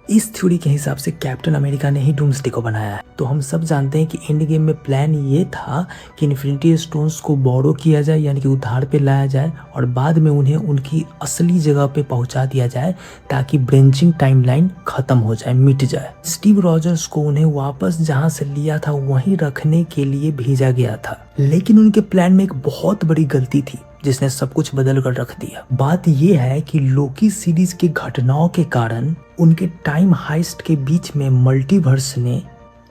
इस थ्योरी के हिसाब से कैप्टन अमेरिका ने ही डूम्सडे को बनाया है। तो हम सब जानते हैं कि एंड गेम में प्लान ये था कि इन्फिनिटी स्टोन्स को बोरो किया जाए, यानी कि उधार पे लाया जाए और बाद में उन्हें उनकी असली जगह पे पहुंचा दिया जाए ताकि ब्रेंचिंग टाइमलाइन खत्म हो जाए, मिट जाए। स्टीव रॉजर्स को उन्हें वापस जहां से लिया था वहीं रखने के लिए भेजा गया था, लेकिन उनके प्लान में एक बहुत बड़ी गलती थी जिसने सब कुछ बदल कर रख दिया। बात यह है कि लोकी सीरीज की घटनाओं के कारण उनके टाइम हाइस्ट के बीच में मल्टीवर्स ने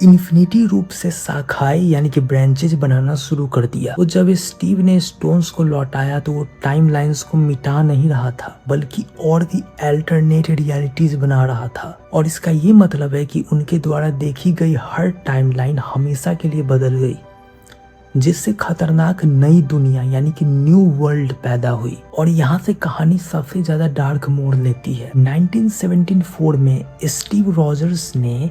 इन्फिनिटी रूप से शाखाएं यानी कि ब्रांचेज बनाना शुरू कर दिया। तो जब स्टीव ने स्टोन्स को लौटाया तो वो टाइम लाइन्स को मिटा नहीं रहा था बल्कि और भी अल्टरनेट रियलिटीज बना रहा था। और इसका ये मतलब है कि उनके द्वारा देखी गई हर टाइमलाइन हमेशा के लिए बदल गई, जिससे खतरनाक नई दुनिया यानी कि न्यू वर्ल्ड पैदा हुई। और यहाँ से कहानी सबसे ज्यादा डार्क मोड़ लेती है। 1974 में स्टीव रॉजर्स ने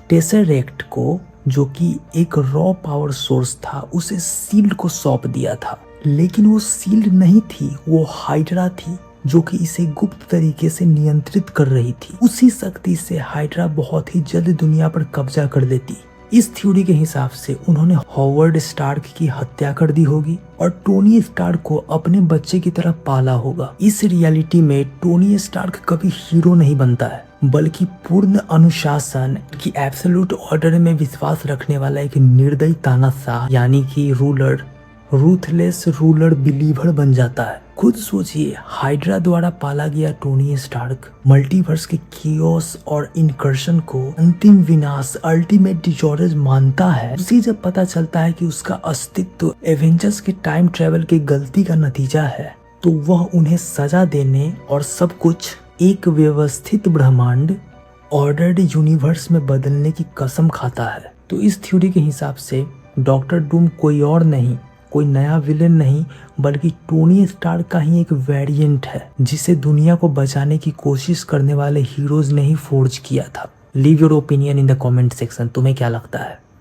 टेसरेक्ट को, जो कि एक रॉ पावर सोर्स था, उसे सील्ड को सौंप दिया था। लेकिन वो सील्ड नहीं थी, वो हाइड्रा थी जो कि इसे गुप्त तरीके से नियंत्रित कर रही थी। उसी शक्ति से हाइड्रा बहुत ही जल्द दुनिया पर कब्जा कर लेती। इस थ्योरी के हिसाब से उन्होंने हॉवर्ड स्टार्क की हत्या कर दी होगी और टोनी स्टार्क को अपने बच्चे की तरह पाला होगा। इस रियलिटी में टोनी स्टार्क कभी हीरो नहीं बनता है बल्कि पूर्ण अनुशासन की एब्सोल्यूट ऑर्डर में विश्वास रखने वाला एक निर्दयी तानाशाह यानी कि रूलर, रूथलेस रूलर बिलीवर बन जाता है। खुद सोचिए, हाइड्रा द्वारा पाला गया टोनी स्टार्क मल्टीवर्स के कियोस और इनकर्शन को अंतिम विनाश, अल्टीमेट डिजॉर्डर मानता है। उसे जब पता चलता है कि उसका अस्तित्व एवेंजर्स के टाइम ट्रेवल की गलती का नतीजा है तो वह उन्हें सजा देने और सब कुछ एक व्यवस्थित ब्रह्मांड, ऑर्डर्ड यूनिवर्स में बदलने की कसम खाता है। तो इस थ्योरी के हिसाब से डॉक्टर डूम कोई और नहीं, कोई नया विलेन नहीं बल्कि टोनी स्टार्क का ही एक वेरिएंट है जिसे दुनिया को बचाने की कोशिश करने वाले हीरोज ने ही फोर्ज किया था। Leave your opinion in the comment section. तुम्हें क्या लगता है?